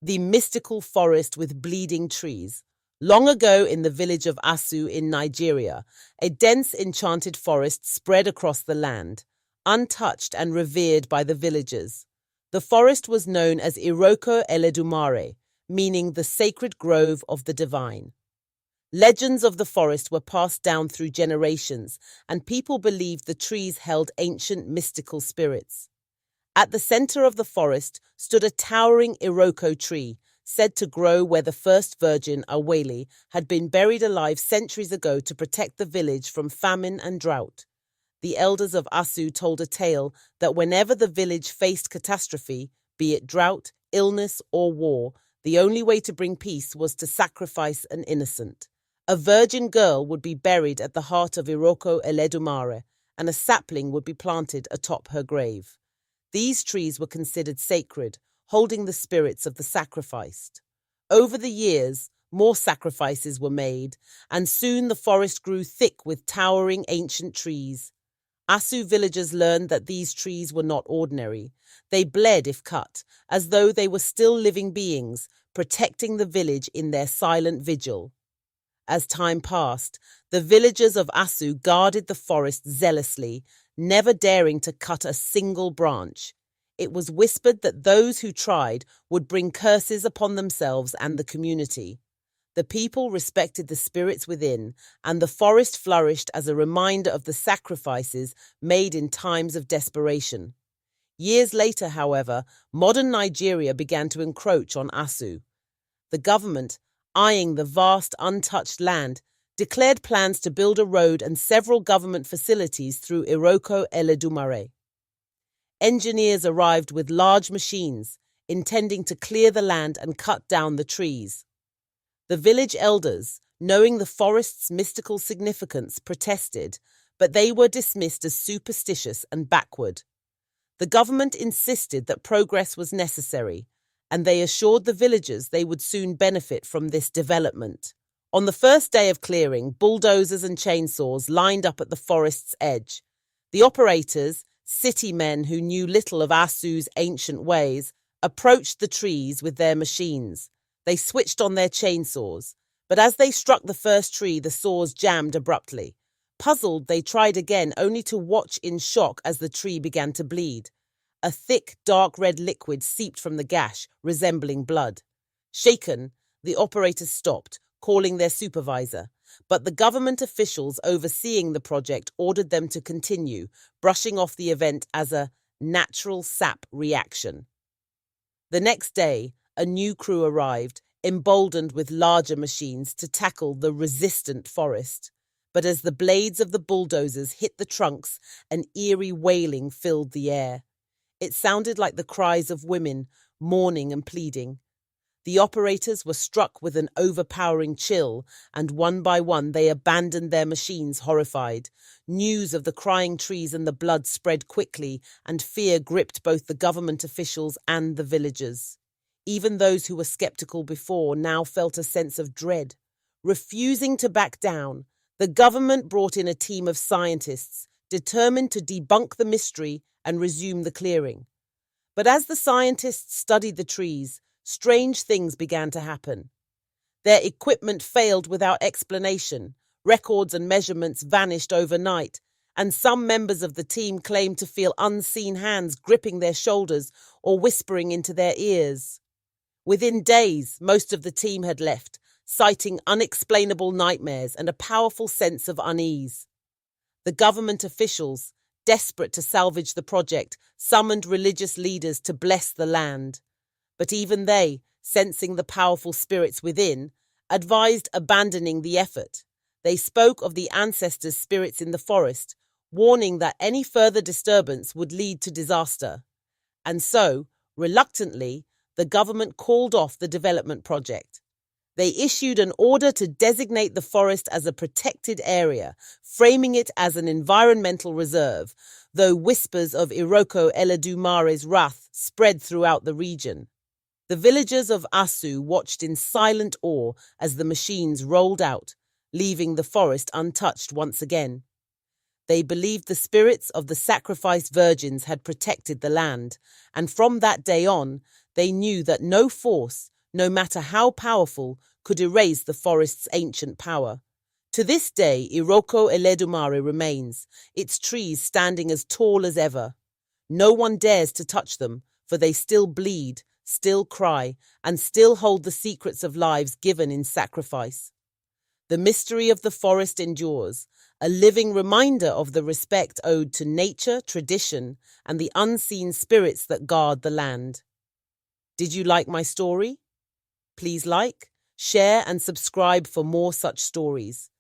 the mystical forest with bleeding trees. Long ago in the village of Asu in Nigeria, a dense enchanted forest spread across the land, untouched and revered by the villagers. The forest was known as Iroko Eledumare, meaning the sacred grove of the divine. Legends of the forest were passed down through generations, and people believed the trees held ancient mystical spirits. At the center of the forest stood a towering Iroko tree, said to grow where the first virgin, Awele, had been buried alive centuries ago to protect the village from famine and drought. The elders of Asu told a tale that whenever the village faced catastrophe, be it drought, illness, or war, the only way to bring peace was to sacrifice an innocent. A virgin girl would be buried at the heart of Iroko Eledumare, and a sapling would be planted atop her grave. These trees were considered sacred, holding the spirits of the sacrificed. Over the years, more sacrifices were made, and soon the forest grew thick with towering ancient trees. Asu villagers learned that these trees were not ordinary. They bled if cut, as though they were still living beings, protecting the village in their silent vigil. As time passed, the villagers of Asu guarded the forest zealously, never daring to cut a single branch. It was whispered that those who tried would bring curses upon themselves and the community. The people respected the spirits within, and the forest flourished as a reminder of the sacrifices made in times of desperation. Years later, however, modern Nigeria began to encroach on Asu. The government, eyeing the vast untouched land, declared plans to build a road and several government facilities through Iroko Eledumare. Engineers arrived with large machines, intending to clear the land and cut down the trees. The village elders, knowing the forest's mystical significance, protested, but they were dismissed as superstitious and backward. The government insisted that progress was necessary, and they assured the villagers they would soon benefit from this development. On the first day of clearing, bulldozers and chainsaws lined up at the forest's edge. The operators, city men who knew little of Asu's ancient ways, approached the trees with their machines. They switched on their chainsaws, but as they struck the first tree, the saws jammed abruptly. Puzzled, they tried again, only to watch in shock as the tree began to bleed. A thick, dark red liquid seeped from the gash, resembling blood. Shaken, the operators stopped, calling their supervisor, but the government officials overseeing the project ordered them to continue, brushing off the event as a natural sap reaction. The next day, a new crew arrived, emboldened with larger machines to tackle the resistant forest. But as the blades of the bulldozers hit the trunks, an eerie wailing filled the air. It sounded like the cries of women, mourning and pleading. The operators were struck with an overpowering chill, and one by one they abandoned their machines, horrified. News of the crying trees and the blood spread quickly, and fear gripped both the government officials and the villagers. Even those who were skeptical before now felt a sense of dread. Refusing to back down, the government brought in a team of scientists, determined to debunk the mystery and resume the clearing. But as the scientists studied the trees, strange things began to happen. Their equipment failed without explanation, records and measurements vanished overnight, and some members of the team claimed to feel unseen hands gripping their shoulders or whispering into their ears. Within days, most of the team had left, citing unexplainable nightmares and a powerful sense of unease. The government officials, desperate to salvage the project, summoned religious leaders to bless the land. But even they, sensing the powerful spirits within, advised abandoning the effort. They spoke of the ancestors' spirits in the forest, warning that any further disturbance would lead to disaster. And so, reluctantly, the government called off the development project. They issued an order to designate the forest as a protected area, framing it as an environmental reserve, though whispers of Iroko Eledumare's wrath spread throughout the region. The villagers of Asu watched in silent awe as the machines rolled out, leaving the forest untouched once again. They believed the spirits of the sacrificed virgins had protected the land, and from that day on, They knew that no force, no matter how powerful, could erase the forest's ancient power. To this day, Iroko Eledumare remains, its trees standing as tall as ever. No one dares to touch them, for they still bleed, still cry, and still hold the secrets of lives given in sacrifice. The mystery of the forest endures, a living reminder of the respect owed to nature, tradition, and the unseen spirits that guard the land. Did you like my story? Please like, share, and subscribe for more such stories.